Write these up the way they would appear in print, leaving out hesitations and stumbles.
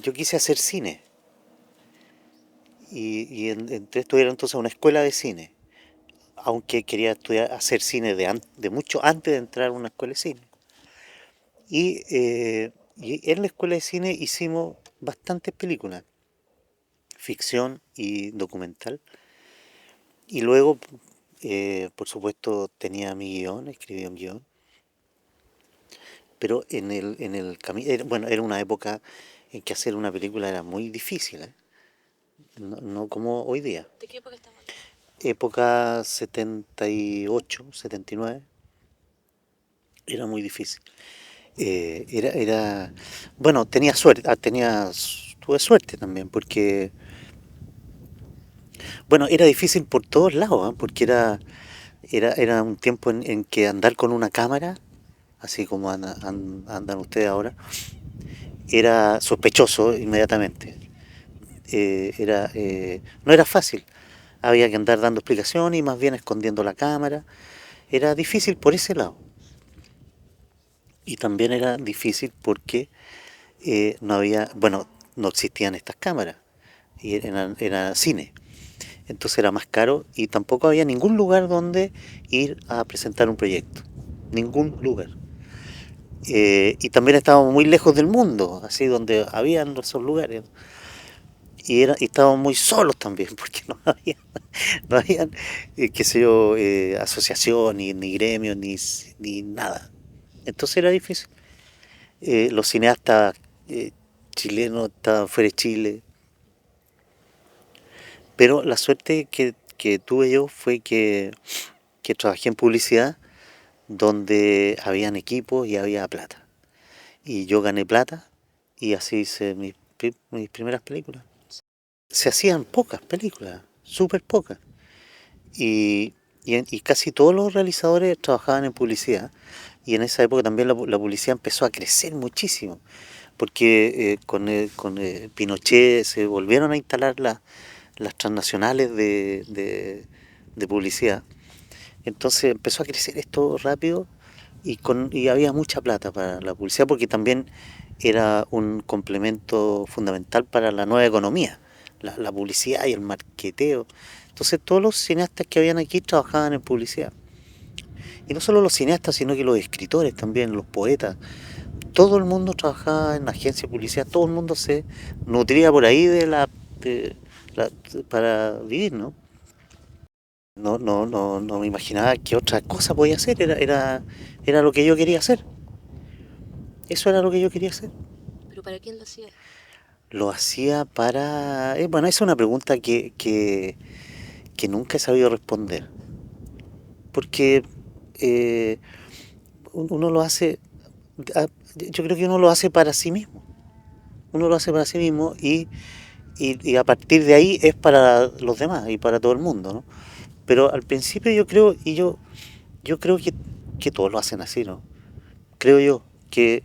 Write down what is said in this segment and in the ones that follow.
yo quise hacer cine y entré a estudiar entonces a una escuela de cine, aunque quería estudiar, hacer cine de mucho antes de entrar a una escuela de cine. Y en la escuela de cine hicimos bastantes películas, ficción y documental. Y luego, por supuesto, tenía mi guión, escribí un guión. Pero en el camino, bueno, era una época en que hacer una película era muy difícil, ¿eh? No, no como hoy día. ¿De qué época estamos hablando? Época 78, 79, era muy difícil. Bueno, tenía suerte, tuve suerte también, porque, bueno, era difícil por todos lados, ¿eh? Porque era un tiempo en que andar con una cámara, así como andan ustedes ahora, era sospechoso inmediatamente. No era fácil, había que andar dando explicaciones y más bien escondiendo la cámara. Era difícil por ese lado. Y también era difícil porque no había, bueno, no existían estas cámaras, y era cine. Entonces era más caro y tampoco había ningún lugar donde ir a presentar un proyecto. Ningún lugar. Y también estábamos muy lejos del mundo, así donde habían esos lugares. Y estábamos muy solos también, porque no había qué sé yo, asociación, ni gremios, ni nada. Entonces era difícil. Los cineastas chilenos estaban fuera de Chile, pero la suerte que tuve yo fue que trabajé en publicidad donde habían equipos y había plata. Y yo gané plata y así hice mis primeras películas. Se hacían pocas películas, súper pocas. Y casi todos los realizadores trabajaban en publicidad. Y en esa época también la publicidad empezó a crecer muchísimo, porque con Pinochet se volvieron a instalar las transnacionales de publicidad. Entonces empezó a crecer esto rápido y había mucha plata para la publicidad porque también era un complemento fundamental para la nueva economía, la publicidad y el marketeo. Entonces todos los cineastas que habían aquí trabajaban en publicidad. Y no solo los cineastas, sino que los escritores también, los poetas. Todo el mundo trabajaba en agencias de publicidad, todo el mundo se nutría por ahí de la- para vivir, ¿no? No me imaginaba que otra cosa podía hacer, era lo que yo quería hacer. Eso era lo que yo quería hacer. ¿Pero para quién lo hacía? Lo hacía para... bueno, esa es una pregunta que nunca he sabido responder. Porque eh, uno lo hace... Yo creo que uno lo hace para sí mismo. Uno lo hace para sí mismo y a partir de ahí es para los demás y para todo el mundo, ¿no? Pero al principio yo creo, yo creo que todos lo hacen así, ¿no? Creo yo que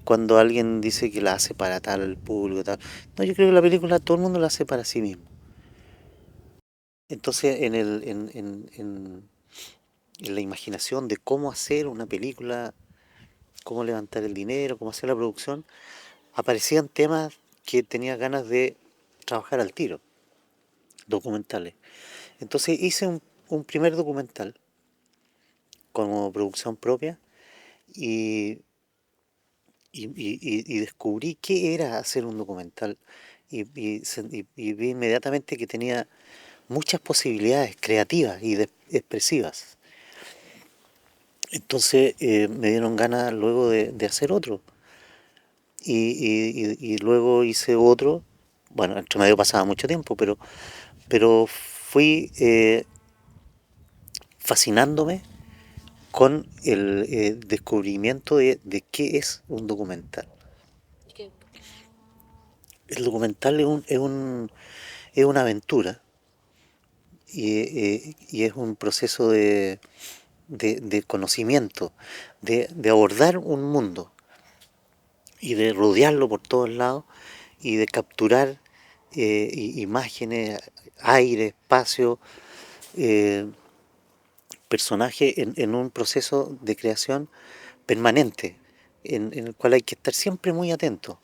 cuando alguien dice que la hace para tal público, tal. No, yo creo que la película todo el mundo la hace para sí mismo. Entonces, en la imaginación de cómo hacer una película, cómo levantar el dinero, cómo hacer la producción, aparecían temas que tenía ganas de trabajar al tiro, documentales. Entonces hice un primer documental como producción propia y, y descubrí qué era hacer un documental y vi inmediatamente que tenía muchas posibilidades creativas y expresivas. Entonces me dieron ganas luego de hacer otro. Y luego hice otro. Bueno, entre medio pasaba mucho tiempo, pero fui fascinándome con el descubrimiento de qué es un documental. ¿Y qué? El documental es una aventura y es un proceso de conocimiento, de abordar un mundo y de rodearlo por todos lados y de capturar imágenes, aire, espacio, eh, personaje en un proceso de creación permanente, en el cual hay que estar siempre muy atento.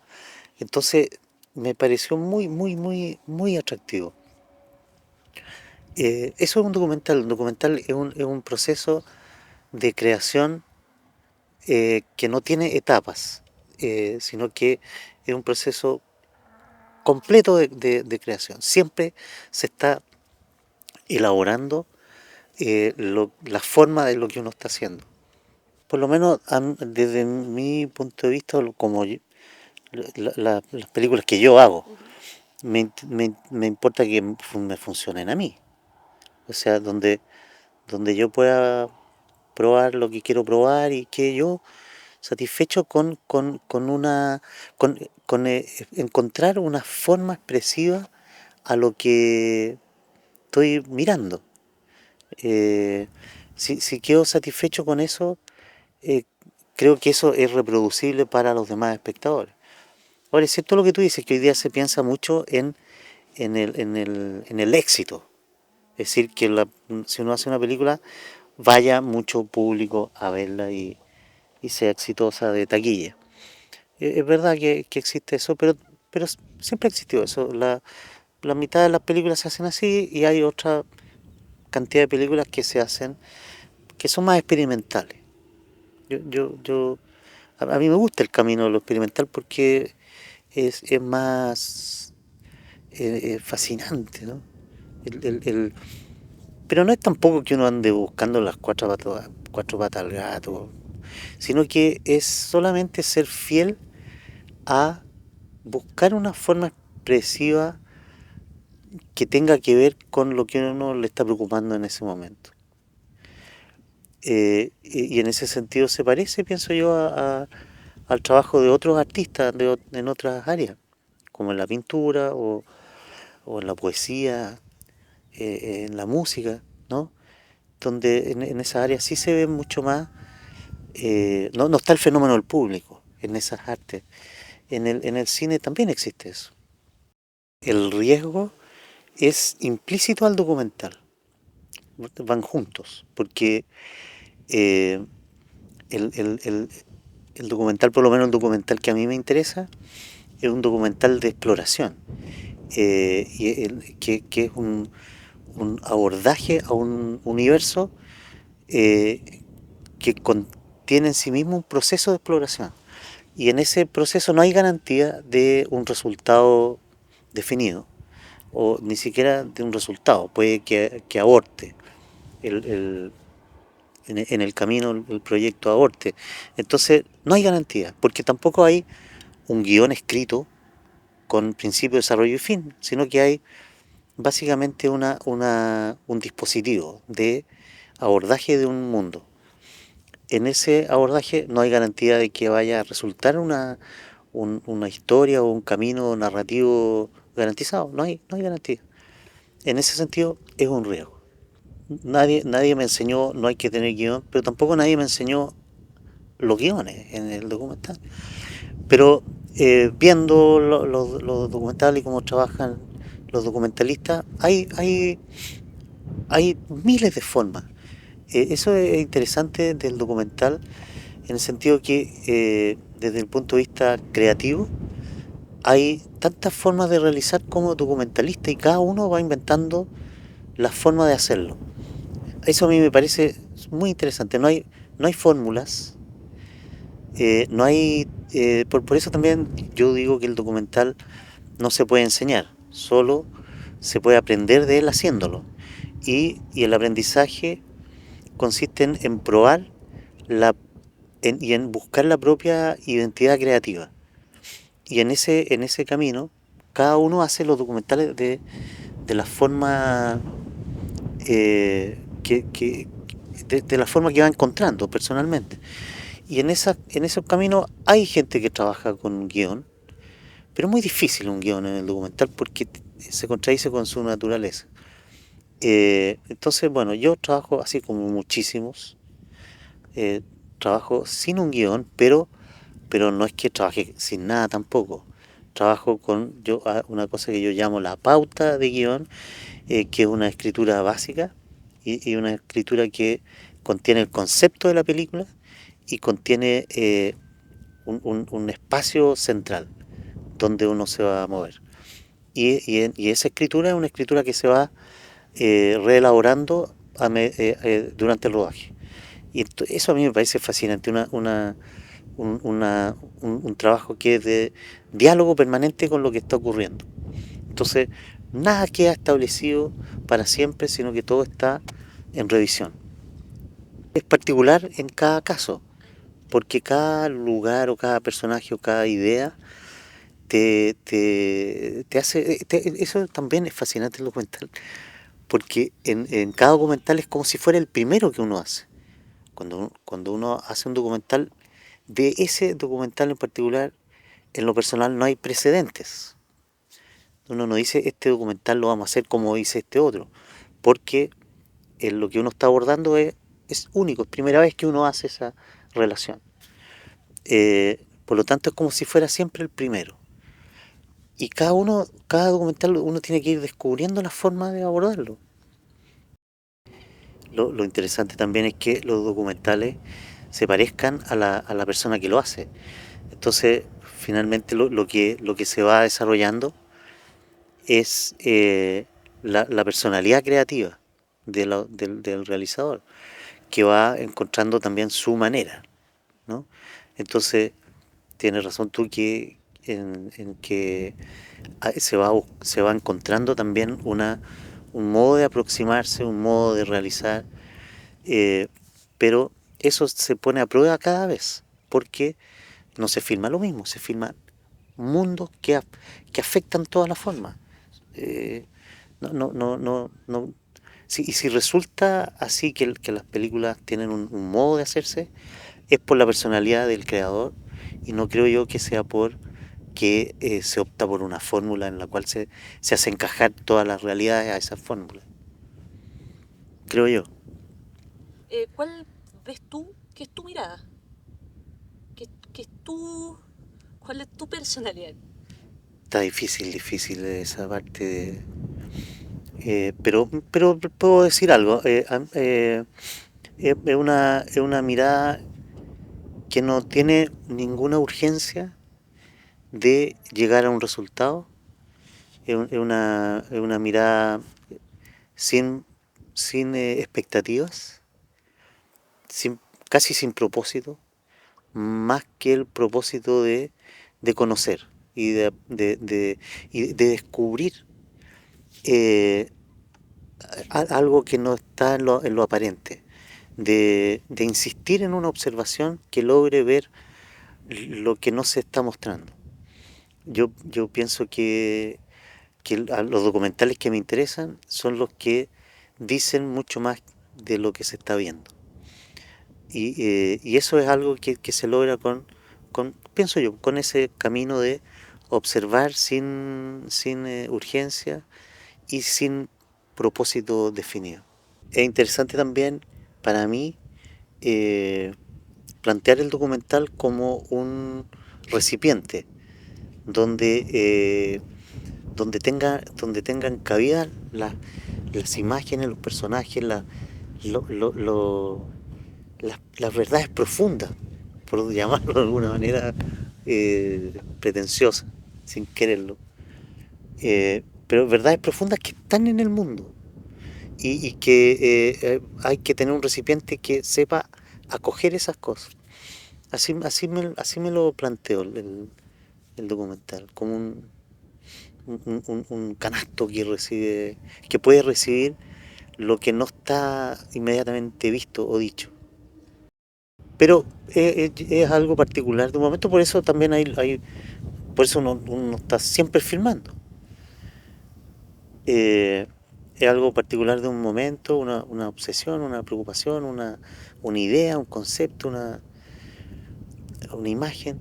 Entonces, me pareció muy atractivo. Eso es un documental. Un documental es un proceso de creación que no tiene etapas, sino que es un proceso completo de creación. Siempre se está elaborando la forma de lo que uno está haciendo. Por lo menos desde mi punto de vista, como las películas que yo hago, Ujú. me importa que me funcionen a mí. O sea, donde yo pueda probar lo que quiero probar y que yo satisfecho con encontrar una forma expresiva a lo que estoy mirando. Eh, si quedo satisfecho con eso, eh, creo que eso es reproducible para los demás espectadores. Ahora, es cierto lo que tú dices, que hoy día se piensa mucho en el éxito. Es decir, que si uno hace una película, vaya mucho público a verla y sea exitosa de taquilla. Es verdad que existe eso, pero siempre existió eso. La mitad de las películas se hacen así y hay otra cantidad de películas que se hacen que son más experimentales. Yo a mí me gusta el camino de lo experimental porque es más fascinante, ¿no? El, el- el- pero no es tampoco que uno ande buscando las cuatro patas al gato, sino que es solamente ser fiel a buscar una forma expresiva que tenga que ver con lo que uno le está preocupando en ese momento. Y en ese sentido se parece, pienso yo, al trabajo de otros artistas en otras áreas, como en la pintura o en la poesía, en la música, ¿no? Donde en esas áreas sí se ve mucho más, no está el fenómeno del público en esas artes. En el cine también existe eso. El riesgo es implícito al documental, van juntos, porque eh, el, el- el- el documental, por lo menos el documental que a mí me interesa, es un documental de exploración, que es un abordaje a un universo eh, que contiene en sí mismo un proceso de exploración. Y en ese proceso no hay garantía de un resultado definido, o ni siquiera de un resultado, puede que aborte el, en el camino el proyecto aborte. Entonces no hay garantía, porque tampoco hay un guión escrito con principio, desarrollo y fin, sino que hay básicamente un dispositivo de abordaje de un mundo. En ese abordaje no hay garantía de que vaya a resultar una historia o un camino narrativo garantizado, no hay garantía. En ese sentido es un riesgo. Nadie me enseñó, no hay que tener guión, pero tampoco nadie me enseñó los guiones en el documental. Pero viendo los documentales y cómo trabajan los documentalistas, hay miles de formas. Eso es interesante del documental en el sentido que desde el punto de vista creativo hay tantas formas de realizar como documentalista y cada uno va inventando la forma de hacerlo. Eso a mí me parece muy interesante. No hay fórmulas, no hay... por eso también yo digo que el documental no se puede enseñar, solo se puede aprender de él haciéndolo. Y el aprendizaje consiste en probar y en buscar la propia identidad creativa. Y en ese camino, cada uno hace los documentales de la forma de la forma que va encontrando personalmente. Y en esos caminos hay gente que trabaja con un guión, pero es muy difícil un guión en el documental porque se contradice con su naturaleza. Entonces, bueno, yo trabajo así como muchísimos, eh, trabajo sin un guión, pero no es que trabaje sin nada tampoco. Trabajo con una cosa que yo llamo la pauta de guión, que es una escritura básica y una escritura que contiene el concepto de la película y contiene un espacio central donde uno se va a mover. Y esa escritura es una escritura que se va reelaborando durante el rodaje. Y eso a mí me parece fascinante, un trabajo que es de diálogo permanente con lo que está ocurriendo. Entonces, nada queda establecido para siempre, sino que todo está en revisión. Es particular en cada caso, porque cada lugar o cada personaje o cada idea te hace... eso también es fascinante el documental, porque en cada documental es como si fuera el primero que uno hace. Cuando uno hace un documental, de ese documental en particular, en lo personal no hay precedentes. Uno no dice, este documental lo vamos a hacer como dice este otro, porque lo que uno está abordando es único, es primera vez que uno hace esa relación. Por lo tanto, es como si fuera siempre el primero. Y cada documental uno tiene que ir descubriendo la forma de abordarlo. Lo interesante también es que los documentales se parezcan a la persona que lo hace. Entonces, finalmente lo que se va desarrollando es la personalidad creativa del realizador, que va encontrando también su manera, ¿no? Entonces, tienes razón tú en que se va encontrando también un modo de aproximarse, un modo de realizar, eh, pero eso se pone a prueba cada vez, porque no se filma lo mismo, se filman mundos que afectan todas las formas. Eh, no. Y si resulta así que las películas tienen un modo de hacerse, es por la personalidad del creador, y no creo yo que sea por que se opta por una fórmula en la cual se hace encajar todas las realidades a esa fórmula. Creo yo. ¿Cuál ves tú que es tu mirada? Que es tu... ¿Cuál es tu personalidad? Está difícil esa parte de... pero puedo decir algo. Es una mirada que no tiene ninguna urgencia de llegar a un resultado. Es una mirada sin, sin expectativas, sin, casi sin propósito, más que el propósito de conocer y de descubrir eh, algo que no está en lo aparente, de insistir en una observación que logre ver lo que no se está mostrando. Yo pienso que los documentales que me interesan son los que dicen mucho más de lo que se está viendo. Y eso es algo que se logra pienso yo, con ese camino de observar sin urgencia y sin propósito definido. Es interesante también para mí eh, plantear el documental como un recipiente donde, donde tengan cabida las imágenes, los personajes, lo- lo- lo- las verdades profundas, por llamarlo de alguna manera pretenciosa, sin quererlo. Pero verdades profundas que están en el mundo y que hay que tener un recipiente que sepa acoger esas cosas. Así me lo planteo el documental, como un canasto que puede recibir lo que no está inmediatamente visto o dicho. Pero es algo particular de un momento, por eso también por eso uno está siempre filmando. Eh, es algo particular de un momento, una obsesión, una preocupación, una idea, un concepto, una imagen,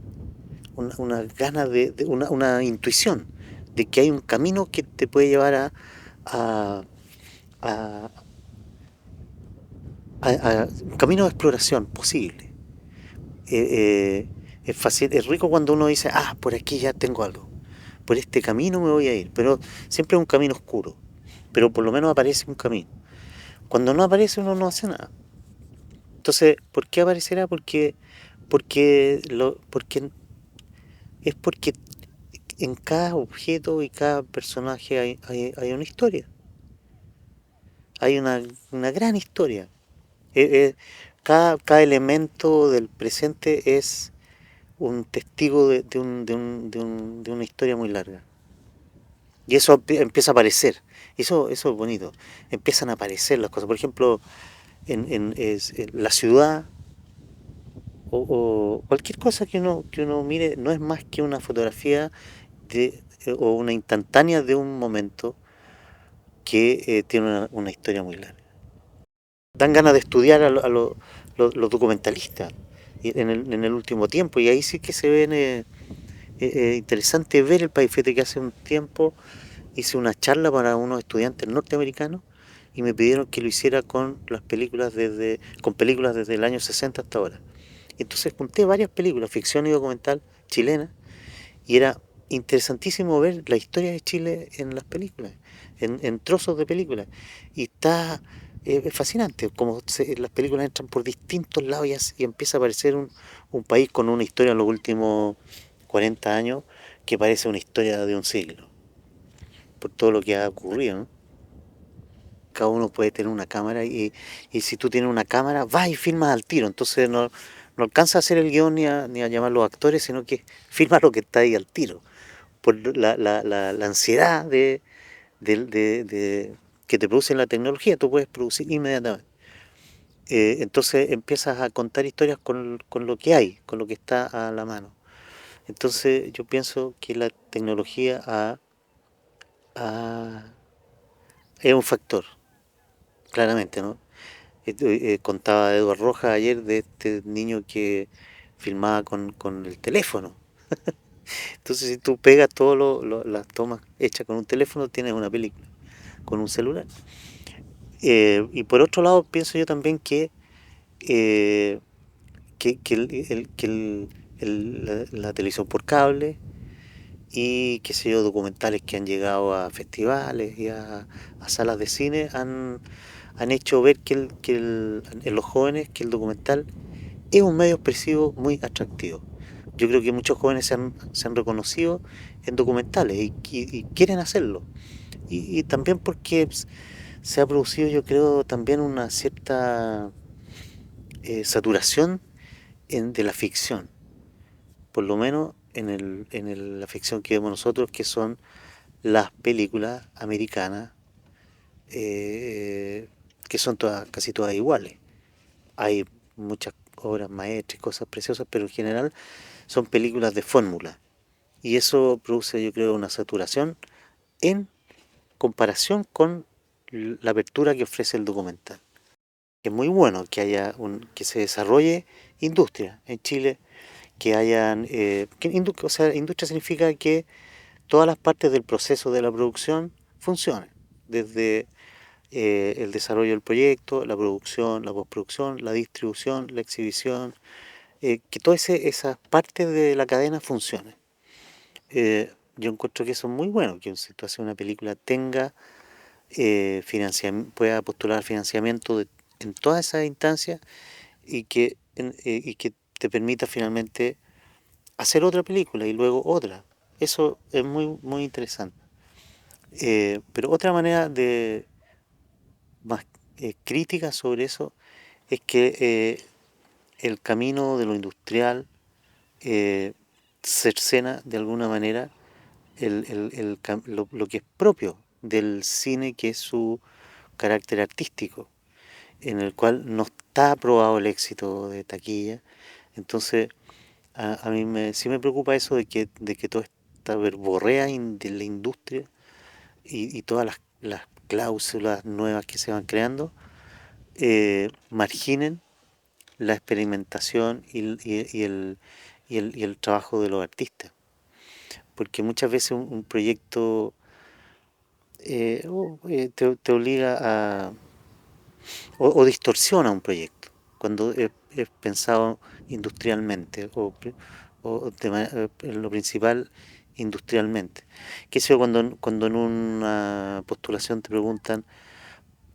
una gana una intuición de que hay un camino que te puede llevar a, a, un camino de exploración posible. Es fácil, es rico cuando uno dice, por aquí ya tengo algo, por este camino me voy a ir, pero siempre es un camino oscuro, pero por lo menos aparece un camino. Cuando no aparece uno no hace nada. Entonces, ¿por qué aparecerá? Porque es porque en cada objeto y cada personaje hay una historia, hay una gran historia. Eh, eh, cada elemento del presente es un testigo de una historia muy larga. Y eso empieza a aparecer. Eso es bonito. Empiezan a aparecer las cosas. Por ejemplo, en la ciudad o cualquier cosa que uno mire no es más que una fotografía o una instantánea de un momento que tiene una historia muy larga. Dan ganas de estudiar los documentalistas en el último tiempo y ahí sí que se ven interesante ver el país. Fíjate que hace un tiempo hice una charla para unos estudiantes norteamericanos y me pidieron que lo hiciera con películas desde el año 60 hasta ahora. Entonces junté varias películas, ficción y documental chilena, y era interesantísimo ver la historia de Chile en las películas, en trozos de películas. Y está fascinante, como las películas entran por distintos lados y empieza a aparecer un país con una historia en los últimos 40 años que parece una historia de un siglo, por todo lo que ha ocurrido, ¿no? Cada uno puede tener una cámara y si tú tienes una cámara, vas y filmas al tiro. Entonces no alcanza a hacer el guión ni a llamar a los actores, sino que filmas lo que está ahí al tiro. Por la ansiedad que te produce la tecnología, tú puedes producir inmediatamente. Entonces empiezas a contar historias con lo que hay, con lo que está a la mano. Entonces yo pienso que la tecnología ha- es un factor, claramente, ¿no? Contaba Eduardo Rojas ayer de este niño que filmaba con el teléfono. Entonces, si tú pegas todas las tomas hechas con un teléfono, tienes una película con un celular. Y por otro lado, pienso yo también eh, que la televisión por cable y, qué sé yo, documentales que han llegado a festivales y a salas de cine han hecho ver en los jóvenes que el documental es un medio expresivo muy atractivo. Yo creo que muchos jóvenes se han reconocido en documentales y quieren hacerlo. Y también porque se ha producido, yo creo, también una cierta saturación de la ficción, por lo menos la ficción que vemos nosotros, que son las películas americanas, eh, que son casi todas iguales. Hay muchas obras maestras y cosas preciosas, pero en general son películas de fórmula. Y eso produce, yo creo, una saturación en comparación con la apertura que ofrece el documental. Es muy bueno que que se desarrolle industria en Chile, que hayan, o sea, industria significa que todas las partes del proceso de la producción funcionen, desde el desarrollo del proyecto, la producción, la postproducción, la distribución, la exhibición, que todas esas partes de la cadena funcionen. Yo encuentro que eso es muy bueno, que si tú haces una película tenga pueda postular financiamiento en todas esas instancias y que te permita finalmente hacer otra película y luego otra. Eso es muy, muy interesante. Pero otra manera más crítica sobre eso es que el camino de lo industrial eh, cercena de alguna manera lo que es propio del cine, que es su carácter artístico, en el cual no está aprobado el éxito de taquilla. Entonces, a mí sí me preocupa eso de que toda esta verborrea de la industria y todas las cláusulas nuevas que se van creando marginen la experimentación y el trabajo de los artistas. Porque muchas veces un proyecto te obliga o distorsiona un proyecto cuando es pensado industrialmente en lo principal industrialmente. Que sé yo, cuando en una postulación te preguntan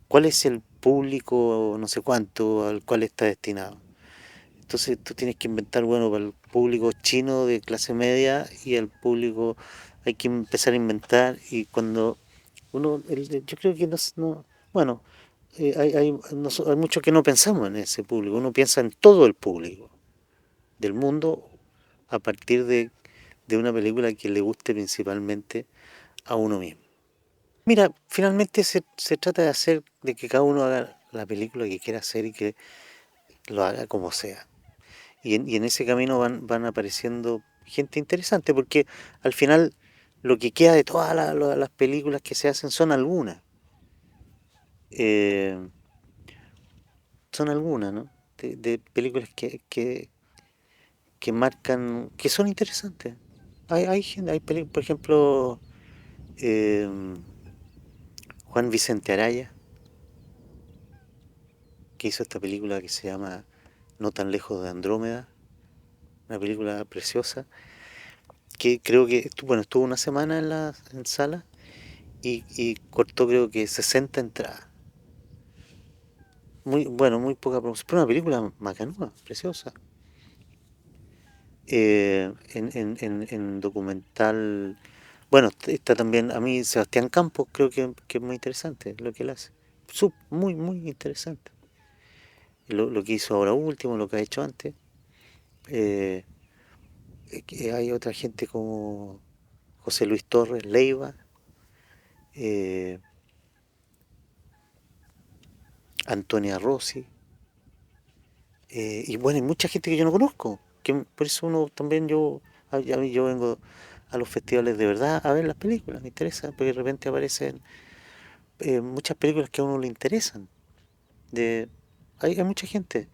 cuál es el público, no sé cuánto, al cual está destinado. Entonces tú tienes que inventar, bueno, para el público chino de clase media y el público hay que empezar a inventar y cuando yo creo que bueno, hay mucho que no pensamos en ese público, uno piensa en todo el público del mundo a partir de una película que le guste principalmente a uno mismo. Mira, finalmente se trata de hacer, de que cada uno haga la película que quiera hacer y que lo haga como sea. Y en ese camino van apareciendo gente interesante, porque al final lo que queda de todas las películas que se hacen son algunas. eh, Son algunas, ¿no? De películas que marcan, que son interesantes. Por ejemplo, eh, Juan Vicente Araya, que hizo esta película que se llama No tan lejos de Andrómeda, una película preciosa, que creo que bueno, estuvo una semana en sala y cortó creo que 60 entradas. Muy, bueno, muy poca promoción, pero una película macanuda, preciosa. En documental, bueno, está también, a mí Sebastián Campos creo que es muy interesante lo que él hace. Muy, muy interesante. Lo que hizo ahora último, lo que ha hecho antes. Eh, que hay otra gente como José Luis Torres, Leiva, eh, Antonia Rossi, y bueno, hay mucha gente que yo no conozco, que por eso uno también yo vengo a los festivales de verdad a ver las películas, me interesa, porque de repente aparecen muchas películas que a uno le interesan. De, hay mucha gente.